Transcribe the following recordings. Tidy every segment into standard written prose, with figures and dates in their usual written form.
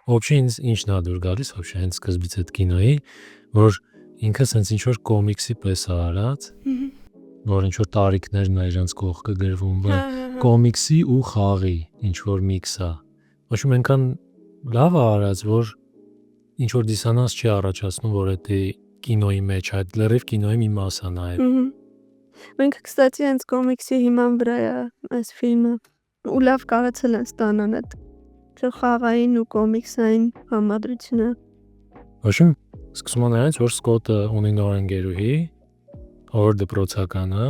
Ոբշե ինձ ինչն ա դուր գալիս вообще հենց սկզբից այդ կինոյի, որ ինքը սենց ինչ որ կոմիքսի պես ա արած, որ ինչ որ տարիքներն ա իրանց կողքը գրվում, կոմիքսի ու խաղի ինչ որ միքս ա։ Ոչ այնքան լավ ա արած, որ ինչ որ դիսոնանս չի առաջացնում, որ դա կինոյի մեջ այդ լրիվ կինոյի մի մաս ա նաև։ Մենք կստացի հենց կոմիքսի հիման վրա է այս ֆիլմը։ Ու լավ կարացել են ստանան այդ խաղային ու կոմիքսային համադրությունը։ Ոչմ սկսում ա նրանից, որ Սկոտը ունի նոր ընկերուհի, որ դպրոցական ա,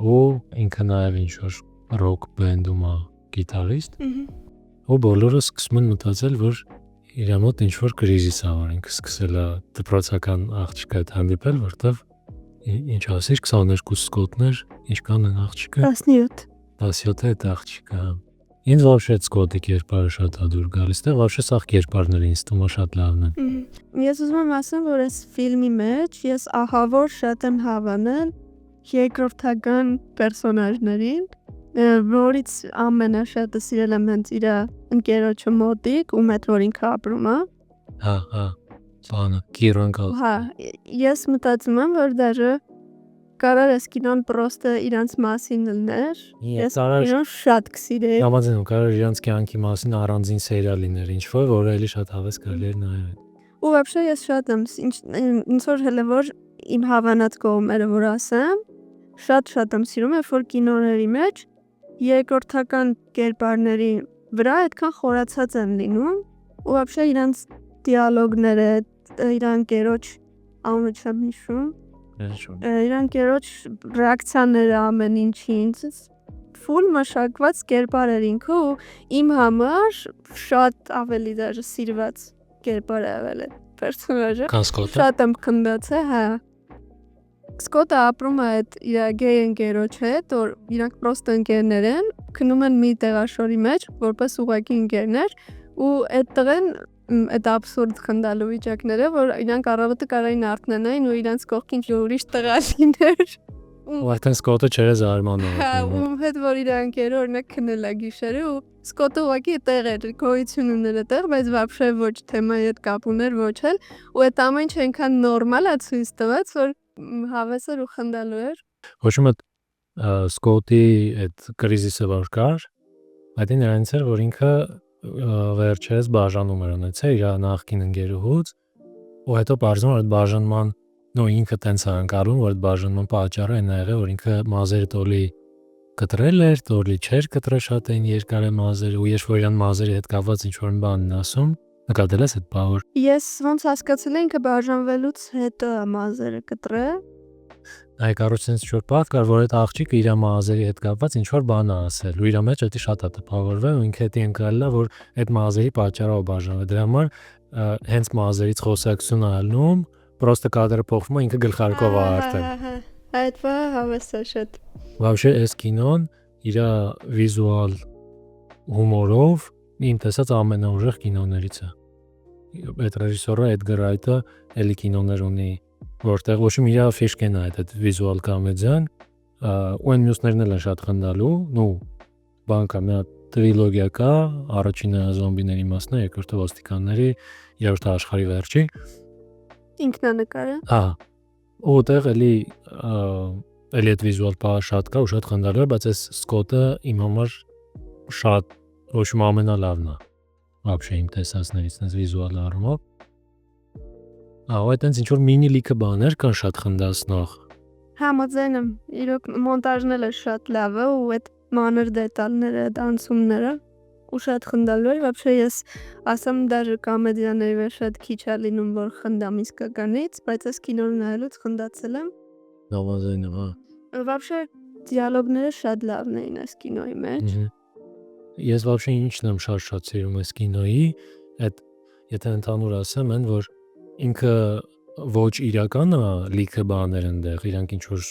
ու ինքը նաև ինչ որ ռոք բենդում ա գիտարիստ։ Ու բոլորը սկսում են մտածել, որ իր մոտ ինչ որ կրիզիս ա, որ ինքը սկսել ա դպրոցական աղջկա հետ հանդիպել, որտեվ ինչ ասիր 22 Սկոտներ, ինչքան են աղջիկը 17 է այդ աղջիկը։ Ինձ вообще Սկոտի կերպարը շատ ա դուր գալիս, դե вообще սաղ կերպարները ինձ թվում ա շատ լավն են։ Ես ուզում եմ ասեմ, որ այս ֆիլմի մեջ ես ահավոր շատ եմ հավանել երկրորդական պերսոնաժներին, որից ամենաշատը սիրել եմ հենց իր ընկերոջը մոտիկ ու մեծ որ ինքը ապրում ա։ Բանը Կիրոն կալ։ Ես մտածում եմ, որ դաժե կարար այս կինոն պրոստը իրանց մասին լներ, ես կինոն շատ կսիրեի։ Համաձայն եմ, կարար իրանց կյանքի մասին առանձին սերիալ լիներ, ինչ որ էլի շատ հավես կարելի էր նայել։ Ու вообще ես շատ եմ, ինչ որ հələ որ իմ հավանած կողմերը որ ասեմ, շատ եմ սիրում, երբ որ կինոների մեջ երկրորդական կերպարների վրա այդքան խորացած են լինում, ու вообще իրանց դիալոգները, իրան կերոջ անունը չեմ հիշում, իրան կերոջ ռեակցիաները ամեն ինչին, ֆուլ մշակված կերպար էր ինքը ու իմ համար շատ ավելի դաժե սիրված կերպար է եղել այդ պերսոնաժը։ Շատ եմ քննացել, Սկոտը ապրում է այդ իր գեյ ընկերոջ հետ, որ իրանք պրոստը ընկերներ են, քնում են մի տեղաշորի մեջ, որպես ուղղակի ընկերներ, ու այդ տղեն այդ абսուրդ խնդալու վիճակները, որ իրանք առավոտը կարային արթնանային ու իրանց կողքին ուրիշ տղա լիներ։ Ու այդտեն Սկոտը չէր զարմանում։ Ու հետ որ իր ընկերը օրինակ քնել է գիշերը ու Սկոտը ուղղակի տեղ էր, գոյություն ուներ այդտեղ, բայց вообще ոչ թեմայի հետ կապ ուներ, ոչ էլ, ու այդ ամեն ինչը այնքան նորմալ է ցույց տված, որ հավես էր ու խնդալու էր։ Ոչ մտ Սկոտի այդ կրիզիսը որ կար, այդ նրանից էր, որ ինքը վերջերս բաժանում էր ունեցել իր նախկին ընկերուհուց, ու հետո բարձրում էր այդ բաժանման, ինքը տենց է անցալում, որ այդ բաժանման պատճառը այն ա եղել, որ ինքը մազերը տոլի կտրել էր, տոլի չէր կտրել շատ այն երկար է մազերը, ու երբ որ իրան մազերի հետ կապված ինչ որ բան են ասում, նկատել ես այդ բանը։ Ես ոնց հասկացել եմ, ինքը բաժանվելուց հետո մազերը կտրել։ Այ կարծես ինչ որ բան կար, որ այդ աղջիկը իր մազերի հետ կապված ինչ որ բան ա ասել, ու իր մեջ դա շատ ա տպավորվել, ու ինքը դա ընկալել ա, որ այդ մազերի պատճառով բաժանվել։ Դրա համար հենց մազերից խոսակցություն ա ալնում, պրոստը կադրը փոխվում է, ինքը գլխարկով ա արդեն։ Այդ բանը հավես է շատ։ Вообще այս կինոն իր վիզուալ հումորով իմ տեսած ամենաուժեղ կինոներից է։ Այդ ռեժիսորը Էդգար Ռայթը էլի կինոներ ունի, որտեղ ոչ մի իր ֆիշկեն է այդ վիզուալ կոմեդիան, ու այն մյուսներն էլ են շատ խնդալու, բան կա, մի հատ տրիլոգիա կա, առաջինը զոմբիների մասն է, երկրորդը ոստիկանների, երրորդը աշխարհի վերջի։ Ինքնանկար է։ Ու այդտեղ էլի այդ վիզուալ բանը շատ կա ու շատ խնդալու է, բայց այս Սկոտը իմ համար շատ ոչ մի ամենալավն է։ Вообще իմ տեսածներից այս վիզուալ առումով։ Այդտենց ինչ որ մինի լիքը բաներ կան շատ խնդացնող։ Համաձայն եմ, իրոք մոնտաժն էլ է շատ լավ է ու այդ մանր դետալները, դանսումները ու շատ խնդալու է, вообще ես ասեմ դաժե կոմեդիաների վրա շատ քիչ է լինում, որ խնդամ իսկականից, բայց այս կինոն նայելուց խնդացել եմ։ Համաձայն եմ, Вообще դիալոգները շատ լավն էին այս կինոյի մեջ։ Ես вообще ինչն եմ շատ սիրում այս կինոյի, այդ եթե ընդհանուր ասեմ, այն որ ինքը ոչ իրական է, լիքը բաներ ընդեղ, իրանք ինչ որ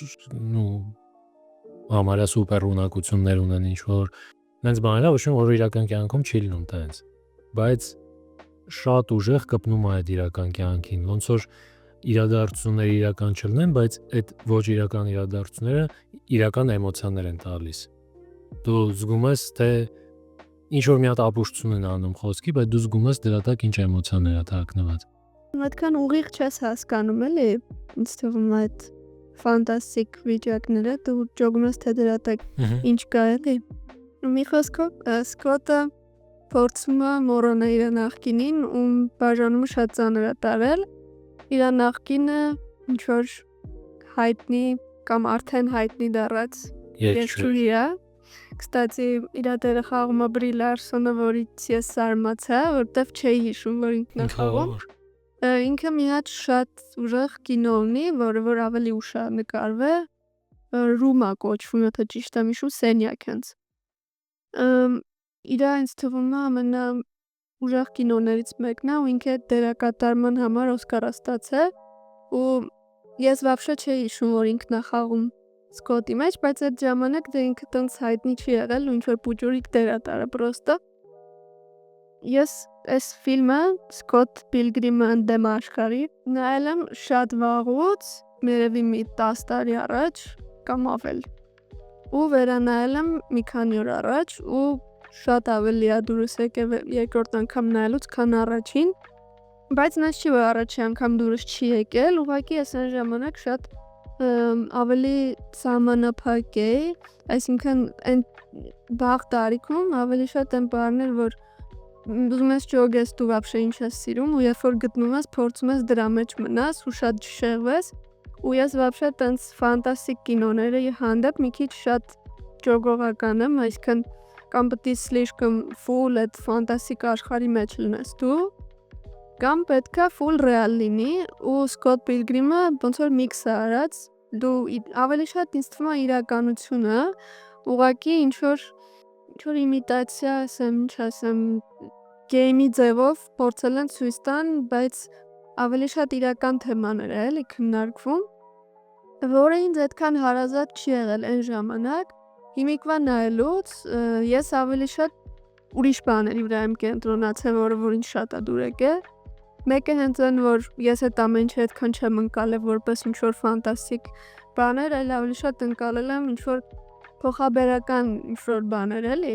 համարյա սուպեր ունակություններ ունեն, ինչ որ նենց բաներ, ոչ որ իրական կյանքում չի լինում տենց, բայց շատ ուժեղ կպնում է այդ իրական կյանքին, ոնց որ իրադարձությունները իրական չլինեն, բայց այդ ոչ իրական իրադարձությունները իրական էմոցիաներ են տալիս։ Դու զգում ես, թե ինչ որ մի հատ ապուշտություն են անում խոսքի, բայց դու զգում ես դրա տակ ինչ էմոցիաներ է թաքնված։ Այդքան ուղիղ չես հասկանում էլի, ինձ թվում է այդ ֆանտաստիկ վիճակները, դու ճոգում ես թե դրա տակ ինչ կա էլի։ Մի խոսքով Սկոտը փորձում է մոռանալ իր նախկինին, ում բաժանումը շատ ծանր է տարել։ Իր նախկինը ինչ որ հայտնի կամ արդեն հայտնի դառած երգչուհի է։ Կստացի իր դերը խաղում է Բրի Լարսոնը, որից ես զարմացա, որտեվ չէի հիշում, որ ինքն է խաղում։ Ինքը մի հատ շատ ուժեղ կինո ունի, որը որ ավելի ուշ է նկարվել, Ռումա կոչվում է, թե ճիշտ եմ հիշում, Սենյակենց։ Իր ինձ թվում է ամենա ուժեղ կինոներից մեկն է, ու ինքը դերակատարման համար Օսկար ստացել, ու ես вообще չէի հիշում, որ ինքն է խաղում Սկոտի մեջ, բայց այդ ժամանակ դե ինքը տենց հայտնի չի եղել ու ինչ-որ պուճուրիկ դեր է տարը պրոստը։ Ես այս ֆիլմը Սկոտ Պիլգրիմը ընդդեմ աշխարհի նայել եմ շատ վաղուց, երևի մի 10 տարի առաջ կամ ավել։ Ու վերանայել եմ մի քանի օր առաջ ու շատ ավելի է դուրս եկել երկրորդ անգամ նայելուց, քան առաջին, բայց նա չի որ առաջի անգամ դուրս չի եկել, ուղղակի ես այն ժամանակ շատ ավելի սահմանափակ էի, այսինքն այն վաղ տարիքում ավելի շատ են բառներ, որ ուզում ես ճոգես դու вообще ինչ ես սիրում ու երբ որ գտնում ես փորձում ես դրա մեջ մնաս ու շատ չշեղվես ու ես вообще տենց ֆանտաստիկ կինոների հանդեպ մի քիչ շատ ճոգողական եմ, այսինքն կամ պետք է слишком full այդ ֆանտաստիկ աշխարհի մեջ լինես դու կամ պետքա full real լինի ու Սկոտ Պիլգրիմը ոնց որ միքս է արած դու ավելի շատ ինձ թվում է իրականություն է ուղղակի ինչ որ իմիտացիա ասեմ, ինչ ասեմ, գեյմի ձևով փորձել են ցույց տան, բայց ավելի շատ իրական թեմաներ է էլի քննարկվում, որը ինձ այդքան հարազատ չի եղել այն ժամանակ։ Հիմիկվա նայելուց ես ավելի շատ ուրիշ բաների վրա եմ կենտրոնացել, որը որ ինձ շատ է դուր եկել։ Մեկը հենց այն, որ ես այդ ամեն ինչը այդքան չեմ ընկալել որպես ինչ որ ֆանտաստիկ բաներ, այլ ավելի շատ ընկալել եմ ինչ որ փոխաբերական ինչ-որ բաներ էլի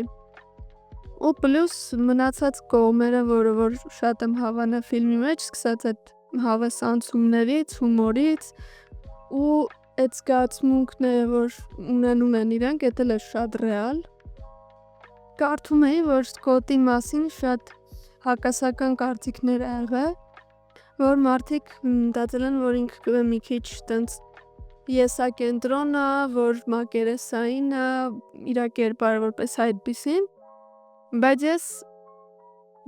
ու պլյուս մնացած կողմերը, որը որ շատ եմ հավանել ֆիլմի մեջ, սկսած այդ հավես անցումներից, հումորից ու այդ զգացմունքները, որ ունենում են իրանք, դա էլ է շատ ռեալ։ Կարդում էի, որ Սկոտի մասին շատ հակասական կարծիքներ եղել, որ մարդիկ մտածել են, որ ինքը մի քիչ տենց եսակենտրոն է, որ մակերեսային է, իր կերպարը որպես այդպիսին, բայց ես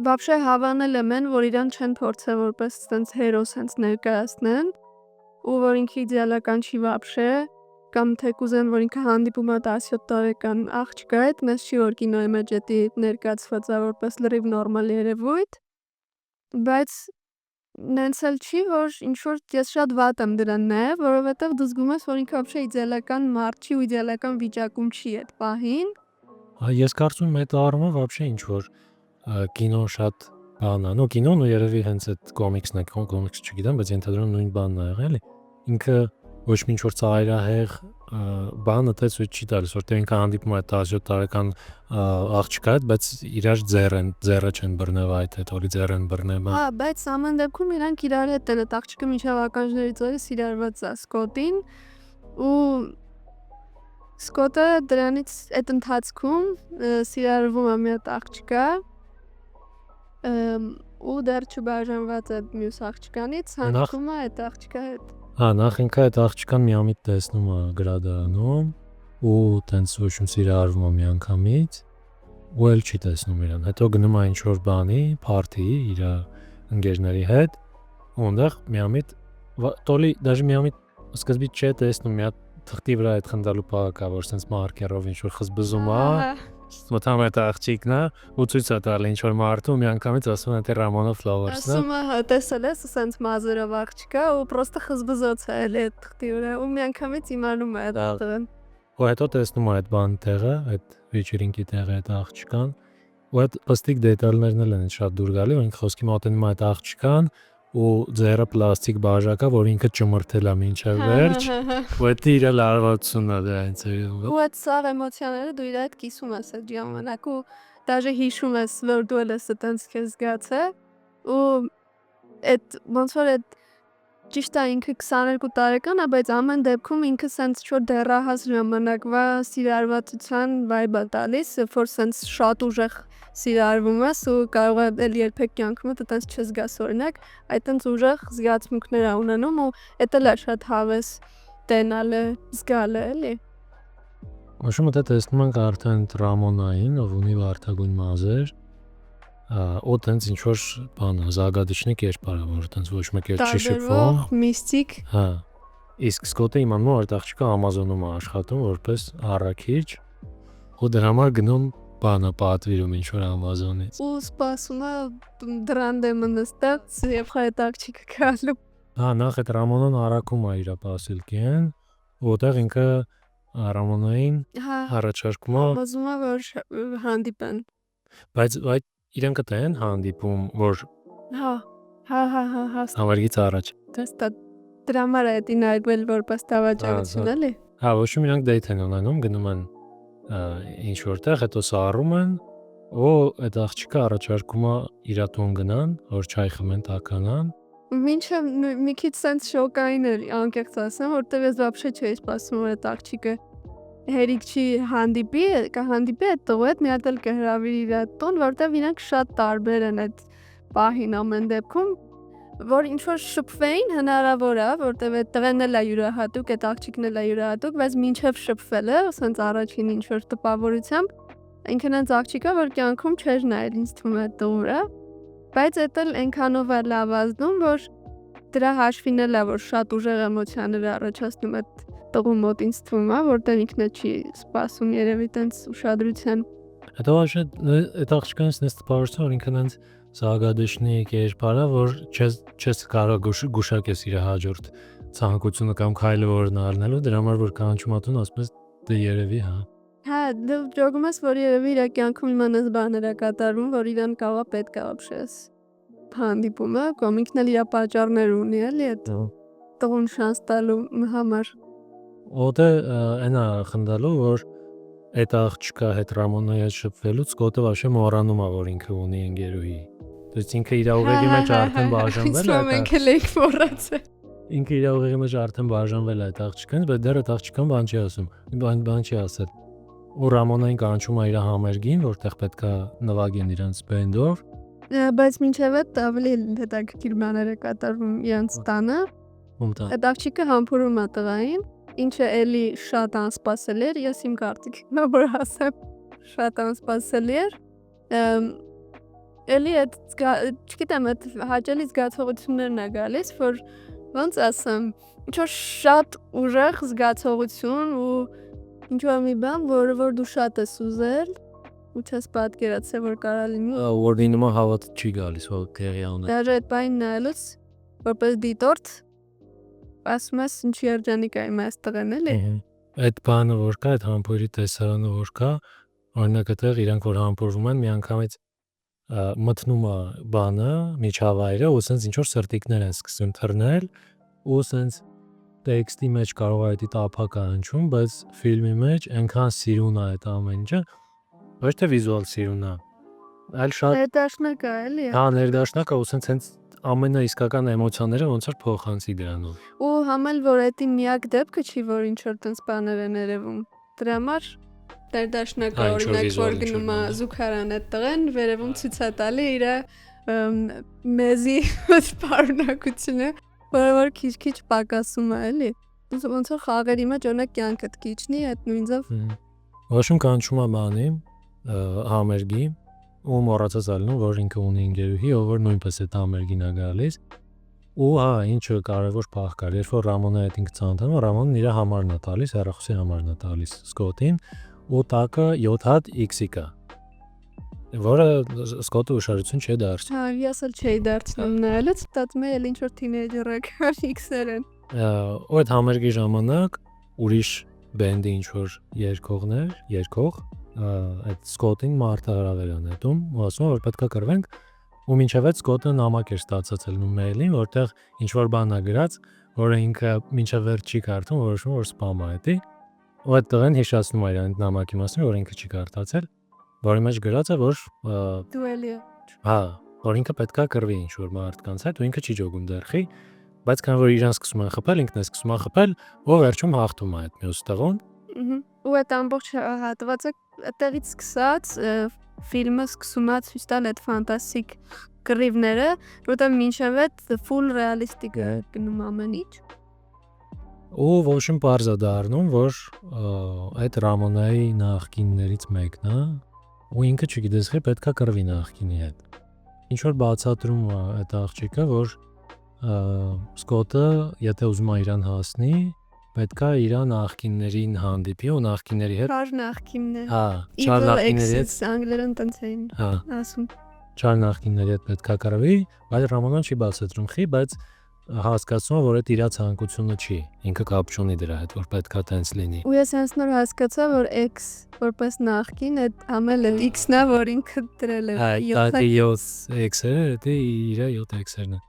вообще հավանել եմ են, որ իրան չեն փորձել որպես տենց հերոս հենց ներկայացնեն, ու որ ինքը իդեալական չի вообще, կամ թեկուզ են, որ ինքը հանդիպում է 17 տարեկան աղջկա հետ, մեզ չի որ կինոյի մեջ էդի ներկայացված է որպես լրիվ նորմալ երևույթ, բայց նենց էլ չի, որ ինչ-որ ես շատ վատ եմ դրան նաև, որովհետև դու զգում ես, որ ինքը вообще իդեալական մարդ չի ու իդեալական վիճակում չի այդ պահին։ Ես կարծում եմ այդ առումով вообще ինչ որ կինո շատ բան է, նո կինոն ու երևի հենց այդ կոմիքսն է, կոմիքս չգիտեմ, բայց ենթադրում նույն բանն է եղել, ինքը ոչ մի ինչ որ ծայրահեղ բանը դա ցույց չի տալիս, որտեղ ինքը հանդիպում է 17 տարեկան աղջկա հետ, բայց իրար ձեռը չեն բռնել այդ հետո ձեռ են բռնել։ Հա, բայց ամեն դեպքում իրանք իրար հետ են, այդ աղջիկը մինչև ականջներից օրը սիրարված է Սկոտին ու Սկոտը դրանից այդ ընթացքում սիրարվում է մի հատ աղջկա ու դեռ չբաժանված է մյուս աղջկանից, հանդիպում է այդ աղջկա հետ։ Հա, նախ ինքը այդ աղջկան մի ամիտ տեսնում է գրադարանում ու տենց ոչ մի սիրարվում է մի անգամից ու էլ չի տեսնում իրան։ Հետո գնում է ինչ որ բանի, party իր ընկերների հետ ու այնտեղ մի ամիտ տոլի դաժե մի ամիտ սկզբից չէ տեսնում մի հատ թղթի վրա այդ խնդալու պահը կա, որ sense մարկերով ինչ որ խզբզում է, մտամ այդ աղջիկն է ու ցույց է տալի ինչ որ մարդու մի անգամից ասում են թե Ռամոնո Ֆլավերսն է։ Ասում է տեսել ես sense մազերով աղջիկա ու պրոստը խզբզոց է էլի այդ թղթի վրա ու մի անգամից իմանում է այդ տղան։ Ու հետո տեսնում է այդ բան տեղը, այդ վիճերինգի տեղը այդ աղջկան ու այդ պստիկ դետալներն էլ են շատ դուր գալի, որ ինքը խոսքի մոտենում է այդ աղջկան ու ձեռը պլաստիկ բաժակա, որ ինքը ճմրթել է մինչև վերջ, ու դա իր լարվածությունն է դրանից։ Ու այդ սաղ էմոցիաները դու իր հետ կիսում ես այդ ժամանակ ու Դաժե հիշում ես, որ դու ես այդպես քեզ զգացել ու այդ ոնց որ այդ ճիշտ է ինքը 22 տարեկան է, բայց ամեն դեպքում ինքը սենց չոր դեռահաս ժամանակվա սիրարվածության վայբ է տալիս, որ սենց շատ ուժեղ սիրարվում ես ու կարող է էլ երբեք կյանքում այդպես չզգաս օրինակ, այդտենց ուժեղ զգացմունքներ ա ունենում ու դա էլ է շատ հավես տենալը, զգալը էլի։ Ոշում դա տեսնում ենք արդեն Ռամոնային, ով ունի վարդագույն մազեր, ու տենց ինչ որ բան է, զագադիչնի կերպար է, որ տենց ոչ մեկ էլ չի շփվում, միստիկ։ հա։ Իսկ Սկոտը իմանում որ աղջիկը Ամազոնում է աշխատում որպես առաքիչ, ու դրա համար գնում բանը պատվիրում ինչ որ Ամազոնից։ Ու սպասում է դրան դեմը նստած եւ այդ աղջիկը գալու։ Հա, նախ այդ Ռամոնան առաքում է իր պասիլկեն, որտեղ ինքը Ռամոնային առաջարկում է ուզում է որ հանդիպեն։ Բայց իրենք կտեն հանդիպում, որ Հա։ համերգից առաջ։ Դա դրա համար է դին այգվել որպես դավաճանություն էլի։ Հա, ոչ իրանք դեյթ են ունենում, գնում են ինչ որտեղ, հետո սառում են, ու այդ աղջիկը առաջարկում է իր տուն գնան, որ չայ խմեն, տականան։ Մինչև մի քիչ սենց շոկային էր անկեղծ ասեմ, որտեղ ես вообще չէի սպասում որ այդ աղջիկը հերիք չի հանդիպի, կհանդիպի այդ տղու հետ մի հատ էլ կհրավիրի իր տուն, որտեղ իրանք շատ տարբեր են այդ պահին ամեն դեպքում, որ ինչ որ շփվեին հնարավոր է, որտեղ այդ տղեն էլ է յուրահատուկ, այդ աղջիկն էլ է յուրահատուկ, բայց մինչև շփվելը, սենց առաջին ինչ որ տպավորությամբ, ինքն այնց աղջիկը, որ կյանքում չէր նայել ինձ թվում է տղուրա, բայց այդ էլ այնքանով է լավ ազդում, որ դրա հաշվին էլ է, որ շատ ուժեղ էմոցիաներ առաջացնում այդ տղու մոտ ինձ թվում է, որտեղ ինքն չի սպասում երևի տենց ուշադրության։ Հետո այդ աղջիկը ինձ տպավորություն, որ ինքն այնց զագադիչնի կերպարա, որ չես կարող գուշակես իր հաջորդ ցանկությունը կամ քայլը որն առնելու, դրա համար որ կանչումատուն ասում ես դե երևի, հա։ Հա, դու ճոգում ես, որ երևի իր կյանքում իմանես բաներ է կատարվում, որ իրան կարողա պետք է ապշես։ Հանդիպումը, կամ ինքն էլ իր պատճառներ ունի, էլի այդ տղուն շանս տալու համար։ Օդը այնա խնդալու, որ այդ աղջկա հետ Ռամոնայի հետ շփվելուց Սկոտը вообще մոռանում է, որ ինքը ունի ընկերուհի։ Դες ինքը իր ուղեղի մեջ արդեն բաժանվել է։ Ինքը լեկ մոռացել։ Ինքը իր ուղեղի մեջ արդեն բաժանվել է այդ աղջկան, բայց դեռ այդ աղջկան բան չի ասում։ Բան չի ասել։ Ու Ռամոնային կանչում է իր համերգին, որտեղ պետքա նվագեն իրանց բենդով։ Բայց մինչև այդ ավելի հետաքրքիր բաներ է կատարվում իրանց տանը։ Այդ աղջիկը համբուրում է տղային, ինչը էլի շատ անսպասելի էր, ես իմ կարծիքն եմ որ ասեմ, շատ անսպասելի էր։ Էլի այդ չգիտեմ, այդ հաճելի զգացողություններն է գալիս, որ ոնց ասեմ, ինչ որ շատ ուժեղ զգացողություն ու ինչ որ մի բան, որ դու շատ ես ուզել ու չես պատկերացրել, որ կարա լինի։ Որ դինումա հավատ չի գալիս, որ տեղի ունի։ Դաժե այդ բանին նայելուց որպես դիտորդ ասում ես ինչ երջանիկ է իմ այս տղեն էլի։ Այդ բանը որ կա, այդ համբույրի տեսարանը որ կա, օրինակ այդտեղ իրանք որ համբուրվում են, միանգամից մտնում է բանը, միջավայրը, ու սենց ինչ որ սրտիկներ են սկսում թռնել, ու սենց տեքստի մեջ կարող է դա տափակ հնչում, բայց ֆիլմի մեջ այնքան սիրուն է այդ ամեն ինչը, ոչ թե վիզուալ սիրուն է, այլ շատ ներդաշնակ է էլի։ Հա, ներդաշնակ է, ու սենց ամենաիսկական էմոցիաները ոնց որ փոխանցի դրանով։ Ու համել որ դա միակ դեպքը չի, որ ինչ որ տենց բաներ են երևում։ Դրա համար ներդաշնակ է օրինակ որ գնում է զուգարան այդ տղեն, վերևում ցույց է տալի իր մեզի սպառնակությունը, որ քիչ պակասում է էլի։ Ոնց որ խաղերի մեջ օրինակ կյանքդ քիչնի այդ նույն ձև։ Ոչմ կանչում է բանի համերգի ու մոռացած ալնում, որ ինքը ունի ընկերուհի, ով որ նույնպես այդ համերգին է գալիս։ Ու հա, ինչը կարևոր փախ կար, երբ որ Ռամոնը այդ ինքը ցանթանում, Ռամոնն իր համարն է տալիս, հեռախոսի համարն է տալիս Սկոտին, ու տակը 7 հատ X-ի կա։ Որը Սկոտը ուշադրություն չի դարձնում։ Հա, ես էլ չէի դարձնում նայելուց, դատում էի ինչ որ թինեյջերական X-եր են։ Ու այդ համերգի ժամանակ ուրիշ բենդի ինչ որ երկող այդ Սկոտին մարտահրավեր է նետում, ու ասում որ պետքա կռվենք, ու մինչև այդ Սկոտը նամակ էր ստացել մեյլին, որտեղ ինչ որ բան է գրած, որը ինքը մինչև վերջ չի կարդում, որոշում որ սպամ է դա։ Ու այդ տղեն հիշացնում է այդ նամակի մասին, որ ինքը չի կարդացել, որի մեջ գրած է, որ Դուելի։ հա, որ ինքը պետքա կռվի ինչ-որ մարդկանց հետ, ու ինքը չի ջոգում դերխի, բայց քանի որ իրան սկսում են խփել, ինքն է սկսում խփել, ու վերջում հաղթում է այդ մյուս տղուն։ Ու այդ ամբողջ հատվածը այդտեղից սկսած ֆիլմը սկսում է ցույց տալ այդ ֆանտաստիկ կռիվները, որտեղ մինչև այդ full realistic է գնում ամեն ինչ։ Ու ոչինչ բարձ է դառնում, որ այդ Ռամոնայի նախկիններից մեկն է, ու ինքը չգիտես թե պետքա կռվի նախկինի հետ։ Ինչ որ բացատրում է այդ աղջիկը, որ Սկոտը, եթե ուզում է իրան հասնի, պետքա իր նախկիններին հանդիպի ու նախկինների հետ։ Չար նախկիններ։ Հա, չար նախկինների հետ անգլերեն տենց էին ասում։ Չար նախկինների հետ պետքա կռվի, բայց Ռամանան չի բացատրում խի, բայց հասկացում է, որ այդ իր ցանկությունը չի։ Ինքը կապ չունի դրա հետ, որ պետքա տենց լինի։ Ու ես հենց նոր հասկացա, որ X որպես նախկին այդ ամել է X-ն է, որ ինքը դրել է։ Հա, դա 7 X-ը, դա իր 7 X-երն է։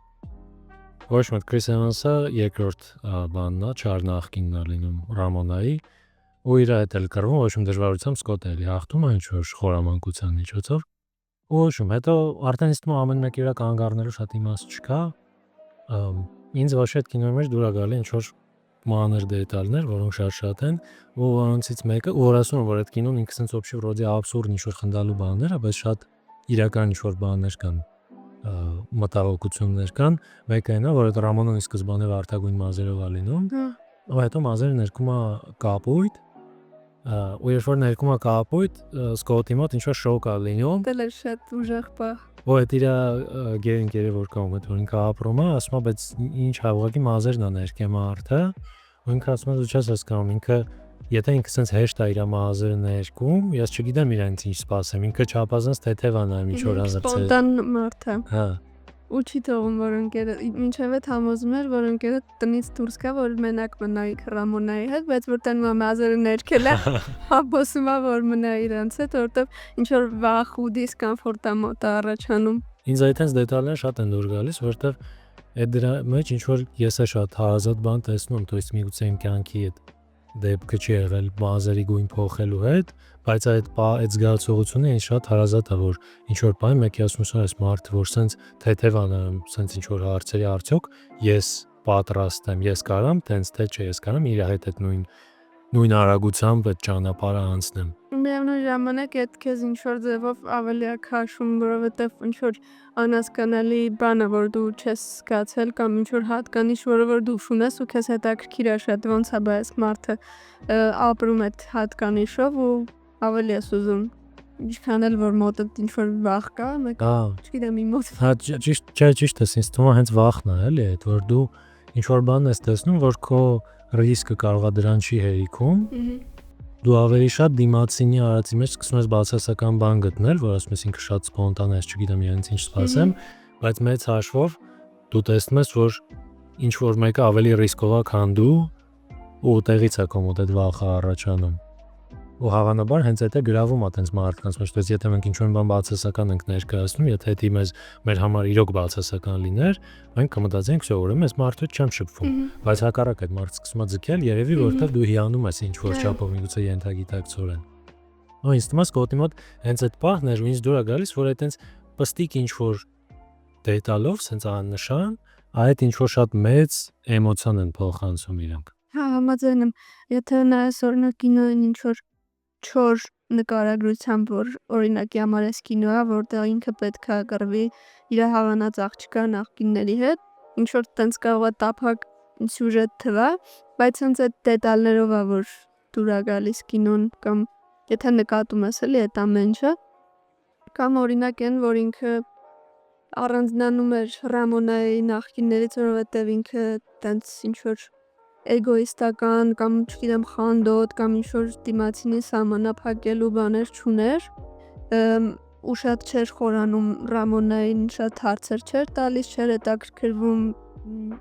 Ոչ ոք Քրիս Էվանսը երկրորդ բանն է, չար նախկինն է լինում Ռամոնայի, ու իր հետ էլ կռվում, ոչ ոք դժվարությամբ Սկոտը էլի հաղթում է ինչ-որ խորամանկության միջոցով։ Ու ոչ ոք, հետո արդեն իսկ ամեն մեկի վրա կանգ առնելու շատ իմաստ չկա։ Ինձ ոչ այդ կինոյի մեջ դուր է գալի ինչ-որ մանր դետալներ, որոնք շատ են, ու որոնցից մեկը, ու որ ասում եմ, որ այդ կինոն ինքը sense вообще վրոդի абսուրդ ինչ-որ խնդալու բաներ է, բայց շատ իրական ինչ-որ բաներ կան, մտահոգություններ կան, մեկը այն է, որ այդ Ռամոնոն ի սկզբանե վարդագույն մազերով է լինում, ու հետո մազերը ներկում է կապույտ, ու երբ որ ներկում է կապույտ, Սկոտի մոտ ինչ-որ շոկ է լինում։ Դա էլ շատ ուժեղ բա։ Ու այդ իր գերընկերը որ կողմ այդ որ ինքը ապրում է, ասում է, բայց ինչ է, ուղղակի մազերն է ներկեմ արդը, ու ինքը ասում է, դու չես հասկանում, ինքը եթե ինքը sense հեշտ է իր մազերը ներկում, ես չգիտեմ իրանից ինչ սպասեմ, ինքը չափազանց թեթև է նայում ինչ որ ազերծել։ Սպոնտան մարդ է։ Հա։ Ու չի թողում, որ ընկերը մինչև այդ համոզում էր, որ ընկերը տնից դուրս գա, որ մենակ մնա Ռամոնայի հետ, բայց որ տան մազերը ներքել է, հաբոսում է, որ մնա իրանց հետ, որովհետև ինչ որ վախ ու դիսկոմֆորտ է մոտ առաջանում։ Ինձ այդտենց դետալներ շատ են դուր գալիս, որովհետև այդ դրա մեջ ինչ որ ես է շատ հարազատ բան տեսնում, то есть միգուցե իմ կյանքի այդ դեպքը չի եղել մազերի գույն փոխելու հետ, բայց այդ զգացողությունը ինձ շատ հարազատ է, որ ինչ որ բան մեկի ասում է, այս մարդը որ sense թեթև անում, sense ինչ որ հարցերի արդյոք ես պատրաստ եմ, ես կարամ, տենց թե չէ, ես կարամ իր հետ այդ նույն արագությամբ այդ ճանապարհը անցնեմ։ Միևնույն ժամանակ այդ քեզ ինչ որ ձևով ավելի է քաշում, որովհետև ինչ որ անհասկանալի բան է, որ դու չես զգացել կամ ինչ որ հատկանիշ, որը որ դու ունես ու քեզ հետաքրքիր է շատ ոնց է բայց մարդը ապրում այդ հատկանիշով ու ավելի ես ուզում ինչքան էլ որ մոտդ ինչ որ վախ կա, մեկ չգիտեմ իմ մոտ։ Հա, ճիշտ է, ինձ թվում է հենց վախն է, էլի, այդ որ դու ինչ որ բան ես տեսնում, որ քո ռիսկը կարող է դրան չի հերիքում։ Դու ավելի շատ դիմացինի արածի մեջ սկսում ես բացասական բան գտնել, որ ասում ես ինքը շատ սպոնտան է, չգիտեմ իրենց ինչ սպասեմ, բայց մեծ հաշվով դու տեսնում ես, որ ինչ որ մեկը ավելի ռիսկով է, քան դու, ու տեղից է քո մոտ այդ վախը առաջանում։ Ու հավանաբար հենց այդ է գրավում է այդպես մարդկանց մեջ, դες եթե մենք ինչ-որ բան բացասական ենք ներկայացնում, եթե դա մեր համար իրոք բացասական լիներ, մենք կմտածենք, որ ուրեմն այս մարդու չեմ շփվում, բայց հակառակ այդ մարդը սկսում է ձգել, երևի որովհետև դու հիանում ես ինչ որ չափով միգուցե ենթագիտակցորեն։ Ու ինձ թվում է Սկոտի մոտ հենց այդ պահն էր, ու ինձ դուր է գալիս, որ այդտենց պստիկ ինչ որ դետալով, sense աննշան, այդ ինչ որ շատ մեծ էմոցիան են փոխանցում իրանք։ Հա, համաձայն եմ, եթե նայես օրինակ կինոյին ինչ որ չոր նկարագրությամբ, որ օրինակի համար էս կինո է, որտեղ ինքը պետք է կռվի իր հավանած աղջկա նախկինների հետ, ինչ որ տենց կարող է տափակ սյուժետ թվա, բայց հենց այդ դետալներով է, որ դուր է գալիս կինոն կամ եթե նկատում ես էլի այդ ամեն ինչը, կամ օրինակ են, որ ինքը առանձնանում էր Ռամոնայի նախկիններից, որովհետև ինքը տենց ինչ որ էգոիստական կամ չգիտեմ խանդոտ կամ ինչ-որ դիմացինի սահմանափակելու բաներ չուներ ու շատ չէր խորանում Ռամոնային, շատ հարցեր չէր տալիս, չէր հետաքրքրվում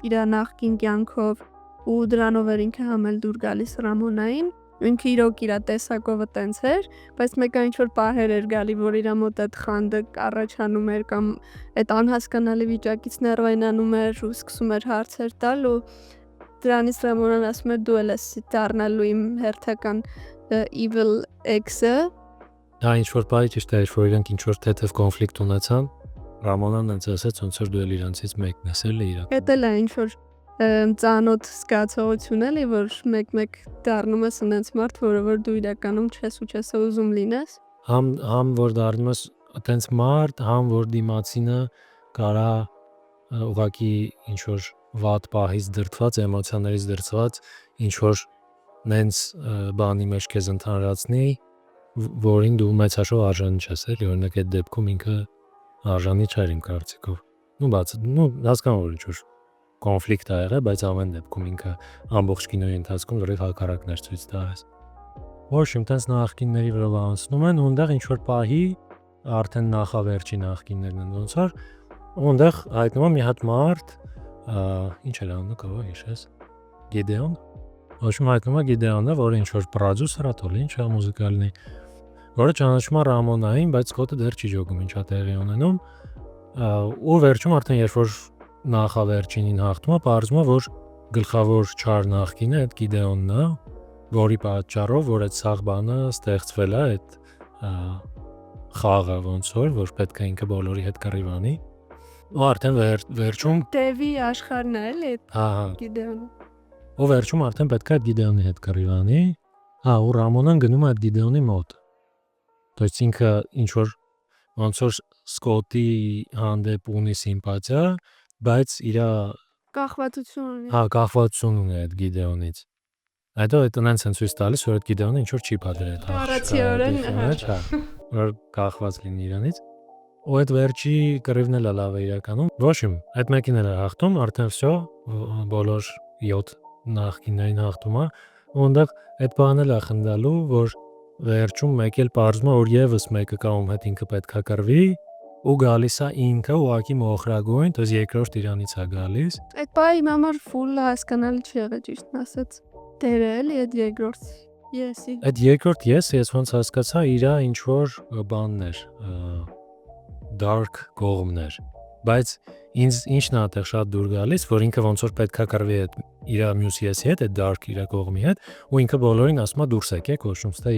իր նախկին կյանքով ու դրանով էր ինքը համել դուր գալիս Ռամոնային, ինքը իրոք իր տեսակովը տենց էր, բայց մեկը ինչ-որ պահեր էր գալի, որ իր մոտ այդ խանդը առաջանում էր կամ այդ անհասկանալի վիճակից ներվայնանում էր ու սկսում էր հարցեր տալ ու դրանից Ռամոնան ասում է դու ես դառնալու իմ հերթական evil ex-ը Հա ինչ որ բայ ճիշտ է, որ իրանք ինչ որ թեթև կոնֆլիկտ ունեցան, Ռամոնան այնց ասեց, ոնց որ դու էլ իրանցից մեկն ես էլի իրական։ Դա էլ է ինչ որ ծանոթ զգացողություն էլի, որ մեկ-մեկ դառնում ես այնց մարդ, որը դու իրականում չես ու չես ուզում լինես։ Համ որ դառնում ես այտենց մարդ, համ որ դիմացինը կարա ուղղակի ինչ որ վատ պահից դրդված, էմոցիաներից դրդված ինչ որ նենց բանի մեջ քեզ ընդհանրացնի, որին դու մեծաշով արժանի չես էլի, օրինակ այդ դեպքում ինքը արժանի չէր իմ կարծիքով։ Հասկանում որ ինչ որ կոնֆլիկտ ա եղել, բայց ամեն դեպքում ինքը ամբողջ կինոյի ընթացքում լրիվ հակառակն էր ցույց տալիս։ Ոչ իմ տենց նախկինների վրա անցնում են ու այնտեղ ինչ որ պահի արդեն նախավերջի նախկիններն են ոնց որ այնտեղ հայտնվում է մի հատ մարդ, ինչ էր անունը կարող հիշես։ Գիդեոն։ Ոչ հայտնվում է Գիդեոնը, որը ինչ որ պրոդյուսեր է, թողի ինչ է մուզիկալնի, որը ճանաչում է Ռամոնային, բայց Սկոտը դեռ չի ջոգում ինչա տեղի ունենում։ Ու վերջում արդեն երբ որ նախավերջինին հաղթում է, պարզվում է, որ գլխավոր չար նախկինը այդ Գիդեոնն է, որի պատճառով որ այդ սաղ բանը ստեղծվել է, այդ խաղը ոնց որ պետք է ինքը բոլորի հետ կռիվանի։ Ու արդեն վերջում Դևի աշխարհն է էլի հա Գիդեոնը։ ու վերջում արդեն պետք է այդ Գիդեոնի հետ կռիվանի։ Հա ու Ռամոնան գնում է այդ Գիդեոնի մոտ։ То есть ինքը ինչ որ ոնց որ Սկոտի հանդեպ ունի սիմպաթիա, բայց իր Կախվածություն ունի։ հա կախվածություն ունի այդ Գիդեոնից։ Հետո այդ տնից են ցույց տալիս, որ այդ Գիդեոնը ինչ որ չի պատրել այդ Առացիորեն, հա, որ կախված լինի իրանից։ Ու այդ վերջի կռիվն էլ լավ է իրականում։ Ոչ իմ, այդ մեկին էլ է հաղթում, արդեն վсё, բոլոր 7 նախկիններին հաղթում է։ Ու այնտեղ այդ բանը էլ է խնդալու, որ վերջում մեկ էլ պարզվում է, որ եւս մեկը կա ում հետ ինքը պետքա կռվի ու գալիս է ինքը ուղակի մոխրագույն, то есть երկրորդ իրանից է գալիս։ Այդ բայի իմ համար ֆուլ հասկանալի չի եղել ճիշտն ասած։ Դերը էլի այդ երկրորդ եսի։ Այդ երկրորդ ես ոնց հասկացա, իրա ինչ որ բաններ, dark կողմներ, բայց ինձ ինչն է այդտեղ շատ դուր գալիս, որ ինքը ոնց որ պետքա կռվի այդ իր մյուս եսի հետ, այդ dark իր կողմի հետ, ու ինքը բոլորին ասում է դուրս եկեք, ոչինչ, թե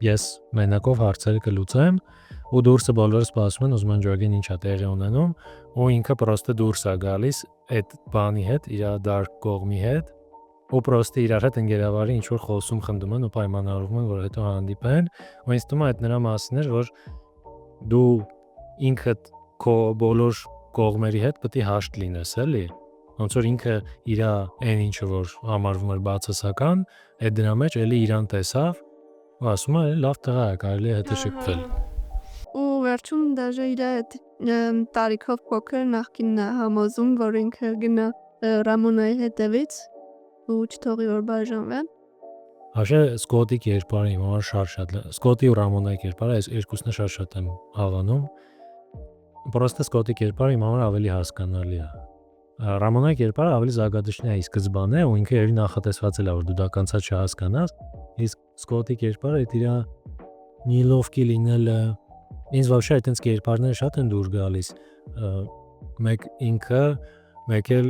ես մենակով հարցերը կլուծեմ, ու դուրսը բոլորը սպասում են, ուզում են ջոգեն ինչա տեղի ունենում, ու ինքը պրոստը դուրս է գալիս այդ բանի հետ, իր dark կողմի հետ, ու պրոստը իրար հետ ընկերավարի ինչ որ խոսում խնդում են ու պայմանավորվում են, որ հետո հանդիպեն, ու ինձ թվում է այդ նրա մասին էր, որ դու ինքդ քո բոլոր կողմերի հետ պետք է հաշտ լինես, էլի։ Ոնց որ ինքը իր այն ինչը որ համարվում էր բացասական, այդ դրա մեջ էլի իրան տեսավ, ու ասում է լավ տղա է, կարելի է հետը շփվել։ Ու վերջում դաժե իր այդ տարիքով փոքր նախկինն է համոզում, որ ինքը գնա Ռամոնայի հետևից ու չթողի որ բաժանվեն։ Հաշե Սկոտի կերպարը իմ համար շատ Սկոտի ու Ռամոնայի կերպարը այս երկուսն է շատ եմ հավանում։ Պրոստը Սկոտի կերպարը իմ համար ավելի հասկանալի է։ Ռամոնայի կերպարը ավելի զագադշնի է ի սկզբանե ու ինքը երևի նախատեսված էլ է որ դու դա կանցած չհասկանաս, իսկ Սկոտի կերպարը այդ իր նիլովկի լինելը ինձ вообще այդտենց կերպարները շատ են դուր գալիս։ Մեկ ինքը, մեկ էլ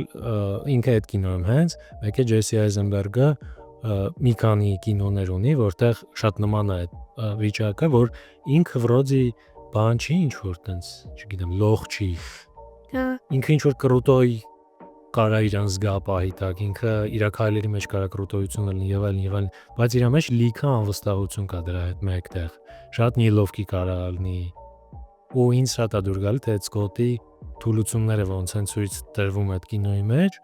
ինքը այդ կինոյում հենց, մեկ է Ջեսի Այզենբերգը մի քանի կինոներ ունի, որտեղ շատ նման է այդ վիճակը, որ ինքը վրոդի բան չի ինչ որ տենց, չգիտեմ, լող չի։ Հա։ Ինքը ինչ որ կրուտոյ կարա իրան զգա պահի տակ, ինքը իր քայլերի մեջ կարա կրուտոյություն լինի եւ այլն, բայց իր մեջ լիքը անվստահություն կա դրա հետ մեկտեղ։ Շատ նիլովկի կարա լինի։ Ու ինձ շատ է դուր գալի թե այդ Սկոտի թուլությունները ոնց են ցույց տրվում այդ կինոյի մեջ,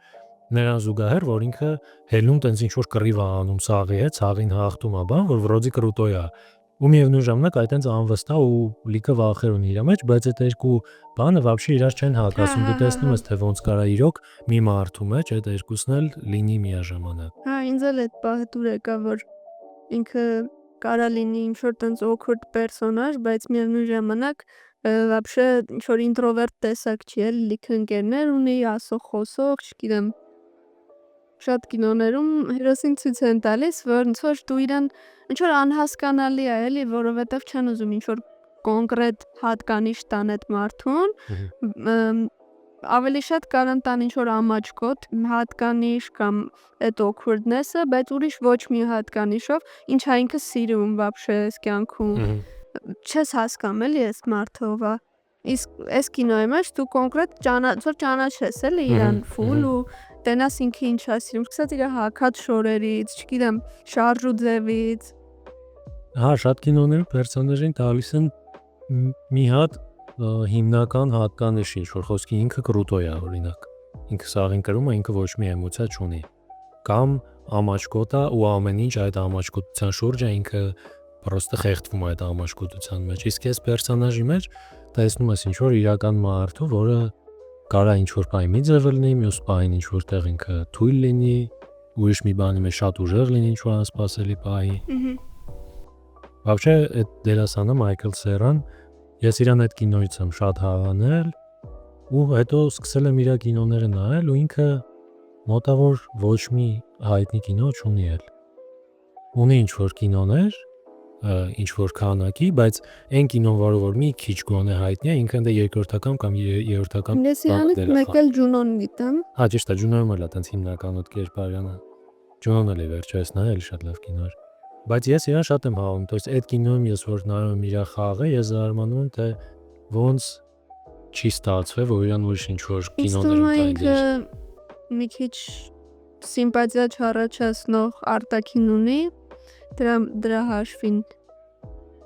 նրան զուգահեռ որ ինքը հելում տենց ինչ որ կռիվ է անում սաղի հետ, սաղին հաղթում է բան, որ վրոդի կրուտոյ է։ Ու միևնույն ժամանակ այտենց անվստահ ու լիքը վախեր ունի իր մեջ, բայց այդ երկու բանը вообще իրար չեն հակասում։ Դու տեսնում ես թե ոնց կարա իրոք մի մարդու մեջ այդ երկուսն էլ լինի միաժամանակ։ Հա, ինձ էլ այդ բանը դուր եկա, որ ինքը կարա լինի ինչ որ տենց awkward պերսոնաժ, բայց միևնույն ժամանակ вообще ինչ որ ինտրովերտ տեսակ չի, էլի լիքը ընկերներ ունի, ասող խոսող, չգիտեմ։ Շատ կինոներում հերոսին ցույց են տալիս, որ ոնց որ դու իրան ինչ որ անհասկանալի է, էլի, որովհետև չեն ուզում ինչ որ կոնկրետ հատկանիշ տան այդ մարդուն, ավելի շատ կարան տան ինչ որ ամաչկոտ հատկանիշ կամ այդ awkwardness-ը, բայց ուրիշ ոչ մի հատկանիշով, ինչա ինքը սիրում вообще այս կյանքում։ չես հասկանում էլի այս մարդը ով է։ Իսկ այս կինոյի մեջ դու կոնկրետ ճանաչես էլի իրան ֆուլ ու տենաս ինքը ինչ է սիրում, սկսած իր հագած շորերից, չգիտեմ, շարժու ձևից։ Հա, շատ կինոներում պերսոնաժին տալիս են մի հատ հիմնական հատկանիշ, ինչ որ խոսքի ինքը կրուտոյ է օրինակ։ Ինքը սաղին կրում է, ինքը ոչ մի էմոցիա չունի։ Կամ ամաչկոտ է ու ամեն ինչ այդ ամաչկոտության շուրջ է ինքը պրոստը խեղդվում է այդ ամաչկոտության մեջ։ Իսկ այս պերսոնաժի մեջ տեսնում ես ինչ որ իրական մարդու, որը կարա ինչ որ բանի մի ձև լինի, մյուս բանին ինչ որտեղ ինքը թույլ լինի, ուրիշ մի բանի մեջ շատ ուժեղ լինի, ինչ որ անսպասելի բանի։ Вообще այդ դերասանը Մայքլ Սերան, ես իրան այդ կինոից եմ շատ հավանել ու հետո սկսել եմ իր կինոները նայել ու ինքը մոտավոր ոչ մի հայտնի կինո չունի էլ։ Ունի ինչ որ կինոներ, ինչ որ քանակի, բայց այն կինոն, որ մի քիչ գոնե հայտնի է, ինքը ընդ երկրորդական կամ երրորդական Ես իրանից մեկ էլ Ջունոն գիտեմ։ Հա, ճիշտ է, Ջունոն էլ է տենց հիմնական ոտ կերպարյանը։ Ջունոն էլ է վերջերս նայել, շատ լավ կինո էր։ Բայց ես իրան շատ եմ հավանում, то есть այդ կինոյում ես որ նայում եմ իր խաղը, ես զարմանում եմ թե ոնց չի ստացվել, որ իրան ուրիշ ինչ որ կինոներում տային։ Մի քիչ սիմպաթիա չառաջացնող արտաքին ունի, դրա հաշվին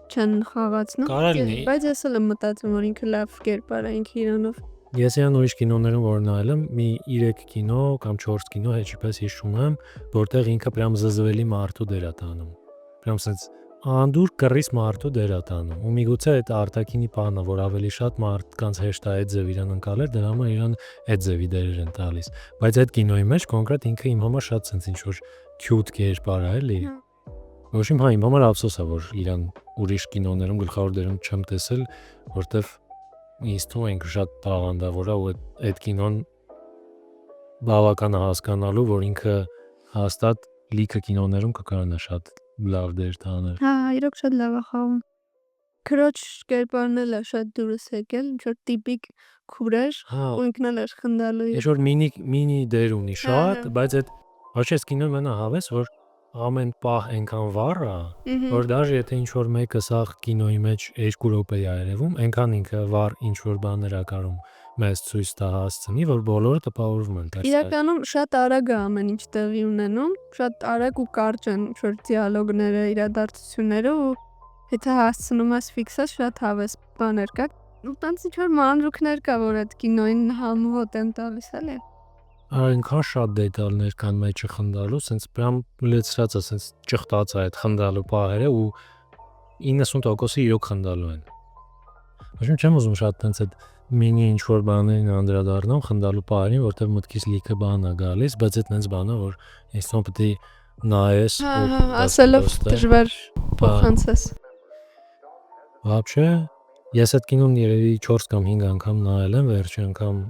չեն խաղացնում։ Կարա լինի։ Բայց ես էլ եմ մտածում, որ ինքը լավ կերպար է ինքը իրանով։ Ես իրան ուրիշ կինոներում որ նայել եմ, մի 3 կինո կամ 4 կինո հեչիպես հիշում եմ, որտեղ ինքը պրям զզվելի մարդու դեր է տանում։ Պրям sense անդուր կռիս մարդու դեր է տանում։ Ու միգուցե այդ արտաքինի բանը, որ ավելի շատ մարդկանց հեշտ է այդ ձև իրան ընկալել, դրա համար իրան այդ ձևի դերեր են տալիս։ Բայց այդ կինոյի մեջ կոնկրետ ինքը իմ համար շատ sense ինչ որ cute կերպար է, էլի։ Ոչ իմ իմ համար ափսոս է, որ իրան ուրիշ կինոներում գլխավոր դերում չեմ տեսել, որտեվ ինձ թվում է ինքը շատ տաղանդավոր է ու այդ կինոն բավական է հասկանալու, որ ինքը հաստատ լիքը կինոներում կկարանա շատ լավ դեր տանել։ Հա, իրոք շատ լավ է խաղում։ Քրոջ կերպարն էլ է շատ դուրս եկել, ինչ որ տիպիկ քուրեր, ու ինքն էլ էր խնդալու։ Ինչ որ մինի դեր ունի շատ, բայց այդ ոչ էս կինոն մենա հավես, որ ամեն պահ այնքան վառ է, որ դաժե եթե ինչ որ մեկը սաղ կինոյի մեջ 2 րոպե է երևում, այնքան ինքը վառ ինչ որ բաներ է կարում մեզ ցույց տա հասցնի, որ բոլորը տպավորվում են դարձել։ Իրականում շատ արագ է ամեն ինչ տեղի ունենում, շատ արագ ու կարճ են ինչ որ դիալոգները, իրադարձությունները ու եթե հասցնում ես ֆիքսես շատ հավես բաներ կա։ Ու տենց ինչ որ մանրուքներ կա, որ այդ կինոյին համոհոտ են տալիս էլի։ Այնքան շատ դետալներ կան մեջը խնդալու, սենց պրям լեցրած է, սենց ճխտած է այդ խնդալու պահերը ու 90%-ը իրոք խնդալու են։ Ոչ չեմ ուզում շատ տենց այդ մինի ինչ որ բաներին անդրադառնամ խնդալու պահերին, որտեղ մտքից լիքը բան է գալիս, բայց այդ նենց բան է, որ ինձ պետք է նայես ու ասելով դժվար փոխանցես։ Вообще, ես այդ կինոն երևի 4 կամ 5 անգամ նայել եմ, վերջի անգամ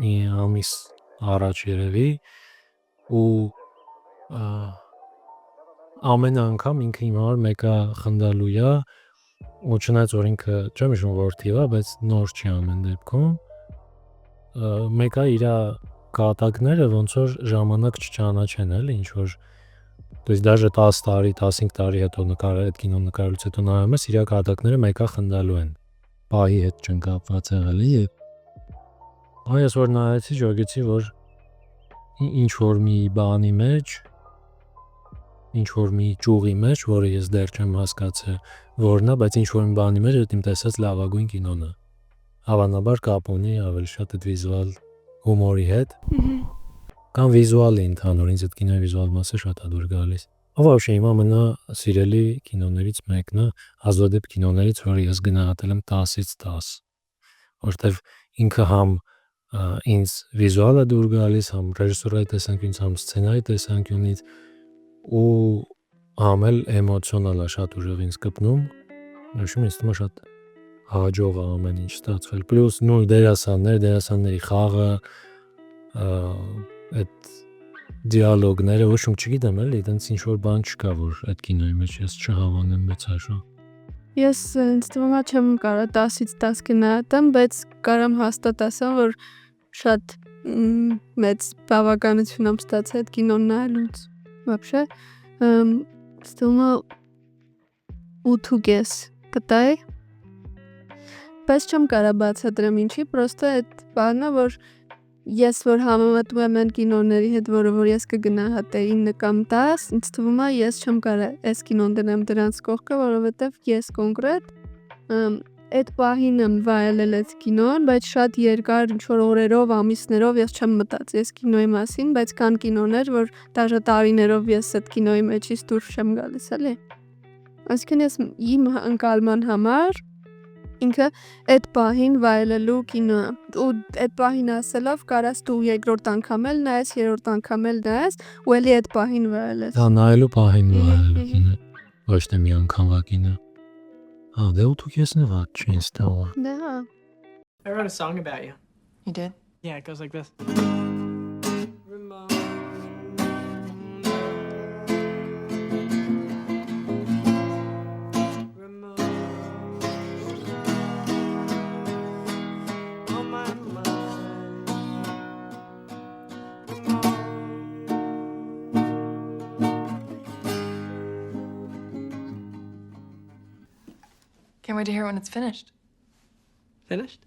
մի ամիս առաջ երևի ու ամեն անգամ ինքը իմ համար մեկը խնդալու է ու չնայած որ ինքը չեմ հիշում որ թիվա, բայց նոր չի ամեն դեպքում մեկը իր կատակները ոնց որ ժամանակ չճանաչեն էլ ինչ որ то есть даже 10 տարի, 15 տարի հետո այդ կինո նկարելուց հետո նայում ես իր կատակները մեկը խնդալու են պահի հետ չեն կապված եղել եւ այս որ նայեցի ճոգեցի որ ինչ որ մի բանի մեջ ինչ որ մի ճյուղի մեջ, որը ես դեռ չեմ հասկացել որն է, բայց ինչ որ մի բանի մեջ այդ իմ տեսած լավագույն կինոն է։ Հավանաբար կապ ունի ավելի շատ այդ վիզուալ հումորի հետ։ Կամ վիզուալի ընդհանուր ինձ այդ կինոյի վիզուալ մասը շատ է դուր գալիս։ Вообще իմ ամենասիրելի կինոներից մեկն է, հազվադեպ կինոներից, որը ես գնահատել եմ 10-ից 10, որտեվ ինքը համ ինձ վիզուալը դուր գալիս, համ ռեժիսուրայի տեսանկյունից, համ սցենարի տեսանկյունից ու համ էլ էմոցիոնալ է շատ ուժեղ ինձ կպնում, նշում ինձ թվում է շատ հաջող է ամեն ինչ ստացվել, պլյուս նույն դերասանների խաղը, այդ դիալոգները, ոչ չգիտեմ էլի, այտենց ինչ որ բան չկա, որ այդ կինոյի մեջ ես չհավանեմ մեծ հաշվով։ Ես ինձ թվում է չեմ կարող 10-ից 10 գնահատեմ, բայց կարամ հաստատ ասեմ, որ շատ մեծ բավականություն եմ ստացել այդ կինոն նայելուց։ Вообще, ստում է 8.5 գտայի։ Բայց չեմ կարա բացատրեմ ինչի, պրոստը այդ բանն է, որ ես որ համեմատում եմ այն կինոների հետ, որ ես կգնահատեի 9 կամ 10, ինձ թվում է ես չեմ կարա այս կինոն դնեմ դրանց կողքը, որովհետև ես կոնկրետ այդ պահին եմ վայելել այդ կինոն, բայց շատ երկար ինչ-որ օրերով, ամիսներով ես չեմ մտածի այս կինոյի մասին, բայց կան կինոներ, որ դաժե տարիներով ես այդ կինոյի մեջից դուրս չեմ գալիս, էլի։ Այսինքն ես իմ ընկալման համար ինքը այդ պահին վայելելու կինո ու այդ պահին ասելով կարաս դու երկրորդ անգամ էլ նայես, երրորդ անգամ էլ նայես ու էլի այդ պահին վայելես։ Դա նայելու պահին վայելելու կինո, ոչ թե մի անգամվա կինո։ Դե ու դու քեզ նվաճ չի ստава։ Դա I wrote a song about you. You did? Yeah, it goes like this. Can't wait to hear it when it's finished. Finished?